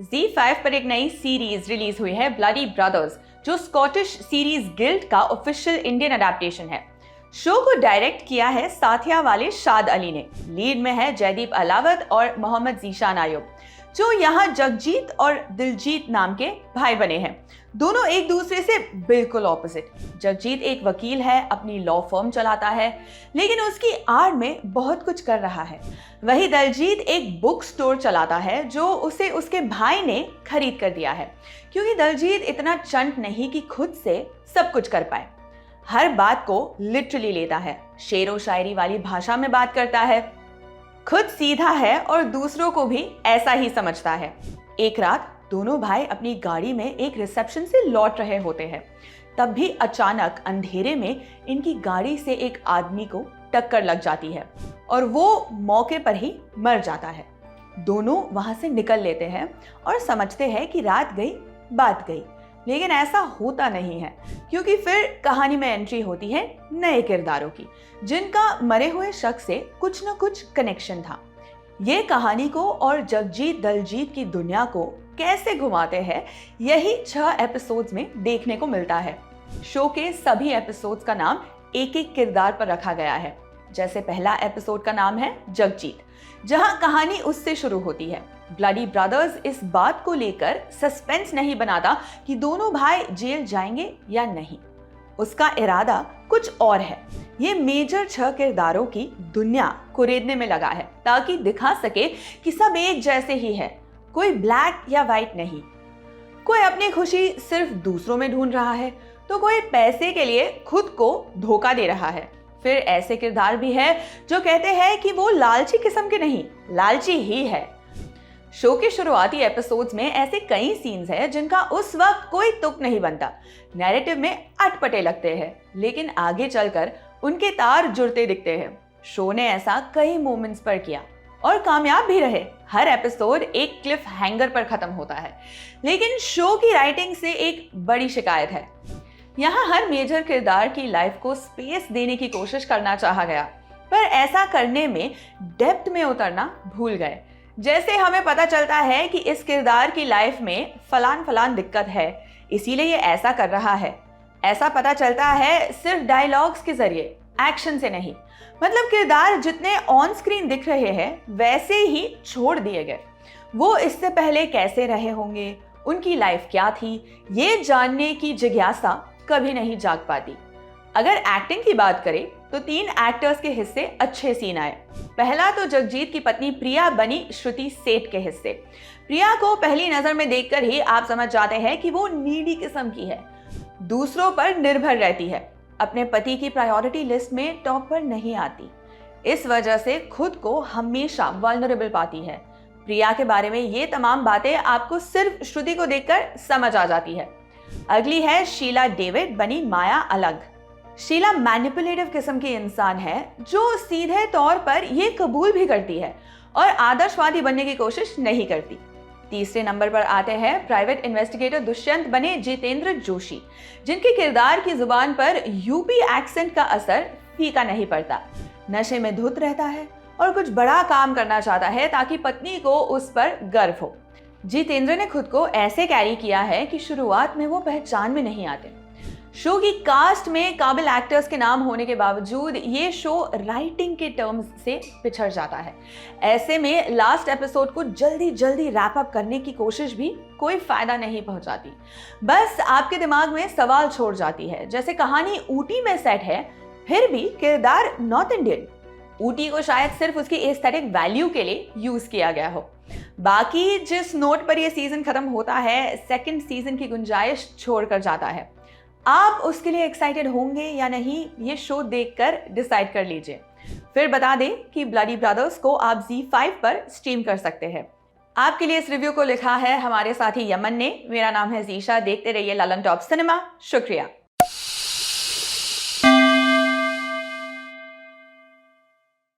Z5 पर एक नई सीरीज रिलीज हुई है, ब्लडी ब्रदर्स, जो स्कॉटिश सीरीज गिल्ड का ऑफिशियल इंडियन अडेप्टेशन है। शो को डायरेक्ट किया है साथिया वाले शाद अली ने। लीड में है जयदीप अलावत और मोहम्मद जीशान आयुब, जो यहाँ जगजीत और दिलजीत नाम के भाई बने हैं। दोनों एक दूसरे से बिल्कुल ऑपोजिट। जगजीत एक वकील है, अपनी लॉ फर्म चलाता है, लेकिन उसकी आड़ में बहुत कुछ कर रहा है। वही दिलजीत एक बुक स्टोर चलाता है, जो उसे उसके भाई ने खरीद कर दिया है, क्योंकि दिलजीत इतना चंट नहीं कि खुद से सब कुछ कर पाए। हर बात को लिटरली लेता है, शेरो शायरी वाली भाषा में बात करता है, खुद सीधा है और दूसरों को भी ऐसा ही समझता है। एक रात दोनों भाई अपनी गाड़ी में एक रिसेप्शन से लौट रहे होते हैं, तब भी अचानक अंधेरे में इनकी गाड़ी से एक आदमी को टक्कर लग जाती है और वो मौके पर ही मर जाता है। दोनों वहां से निकल लेते हैं और समझते हैं कि रात गई बात गई, लेकिन ऐसा होता नहीं है, क्योंकि फिर कहानी में एंट्री होती है नए किरदारों की, जिनका मरे हुए शख्स से कुछ न कुछ कनेक्शन था। ये कहानी को और जगजीत दलजीत की दुनिया को कैसे घुमाते हैं, यही 6 एपिसोड्स में देखने को मिलता है। शो के सभी एपिसोड्स का नाम एक एक किरदार पर रखा गया है। जैसे पहला एपिसोड का नाम है जगजीत, जहां कहानी उससे शुरू होती है। ब्लडी ब्रदर्स इस बात को लेकर सस्पेंस नहीं बनाता कि दोनों भाई जेल जाएंगे या नहीं। उसका इरादा कुछ और है। ये मेजर 6 किरदारों की दुनिया कुरेदने में लगा है, ताकि दिखा सके कि सब एक जैसे ही है, कोई ब्लैक या व्हाइट नहीं। कोई अपनी खुशी सिर्फ दूसरों में ढूंढ रहा है, तो कोई पैसे के लिए खुद को धोखा दे रहा है। फिर ऐसे किरदार भी है जो कहते हैं कि वो लालची किस्म के नहीं, लालची ही है। शो के शुरुआती एपिसोड्स में ऐसे कई सीन्स हैं जिनका उस वक्त कोई तुक नहीं बनता, नैरेटिव में अटपटे लगते हैं, लेकिन आगे चलकर उनके तार जुड़ते दिखते हैं। शो ने ऐसा कई मोमेंट्स पर किया और कामयाब भी रहे। हर एपिसोड एक क्लिफ हैंगर पर खत्म होता है, लेकिन शो की राइटिंग से एक बड़ी शिकायत है। यहाँ हर मेजर किरदार की लाइफ को स्पेस देने की कोशिश करना चाहा गया, पर ऐसा करने में डेप्थ में उतरना भूल गए। जैसे हमें पता चलता है कि इस किरदार की लाइफ में फलान दिक्कत है, इसीलिए ये ऐसा कर रहा है। ऐसा पता चलता है सिर्फ डायलॉग्स के जरिए, एक्शन से नहीं। मतलब किरदार जितने ऑन स्क्रीन दिख रहे हैं वैसे ही छोड़ दिए गए। वो इससे पहले कैसे रहे होंगे, उनकी लाइफ क्या थी, ये जानने की जिज्ञासा कभी नहीं जाग पाती। अगर एक्टिंग की बात करें तो 3 एक्टर्स के हिस्से अच्छे सीन आए। पहला तो जगजीत की पत्नी प्रिया बनी श्रुति सेठ के हिस्से। प्रिया को पहली नजर में देखकर ही आप समझ जाते हैं कि वो नीडी किस्म की है, दूसरों पर निर्भर रहती है, अपने पति की प्रायोरिटी लिस्ट में टॉप पर नहीं आती। इस वजह से खुद को हमेशा वल्नरेबल पाती है। प्रिया के बारे में ये तमाम बातें आपको सिर्फ श्रुति को देखकर समझ आ जाती है। अगली है शीला डेविड बनी माया अलग। शीला मैनिपुलेटिव किस्म की इंसान है, जो सीधे तौर पर ये कबूल भी करती है और आदर्शवादी बनने की कोशिश नहीं करती। तीसरे नंबर पर आते हैं प्राइवेट इन्वेस्टिगेटर दुष्यंत बने जितेंद्र जोशी, जिनके किरदार की जुबान पर यूपी एक्सेंट का असर फीका नहीं पड़ता। नशे में धुत रहता है और कुछ बड़ा काम करना चाहता है ताकि पत्नी को उस पर गर्व हो। जितेंद्र ने खुद को ऐसे कैरी किया है कि शुरुआत में वो पहचान में नहीं आते। शो की कास्ट में काबिल एक्टर्स के नाम होने के बावजूद ये शो राइटिंग के टर्म्स से पिछड़ जाता है। ऐसे में लास्ट एपिसोड को जल्दी रैप अप करने की कोशिश भी कोई फायदा नहीं पहुंचाती, बस आपके दिमाग में सवाल छोड़ जाती है। जैसे कहानी ऊटी में सेट है, फिर भी किरदार नॉर्थ इंडियन। ऊटी को शायद सिर्फ उसकी एस्थेटिक वैल्यू के लिए यूज किया गया हो। बाकी जिस नोट पर यह सीजन खत्म होता है, सेकंड सीजन की गुंजाइश छोड़कर जाता है। आप उसके लिए एक्साइटेड होंगे या नहीं, ये शो देखकर डिसाइड कर लीजिए। फिर बता दें कि ब्लडी ब्रदर्स को आप Z5 पर स्ट्रीम कर सकते हैं। आपके लिए इस रिव्यू को लिखा है हमारे साथी यमन ने। मेरा नाम है जीशा। देखते रहिए ललन टॉप सिनेमा। शुक्रिया।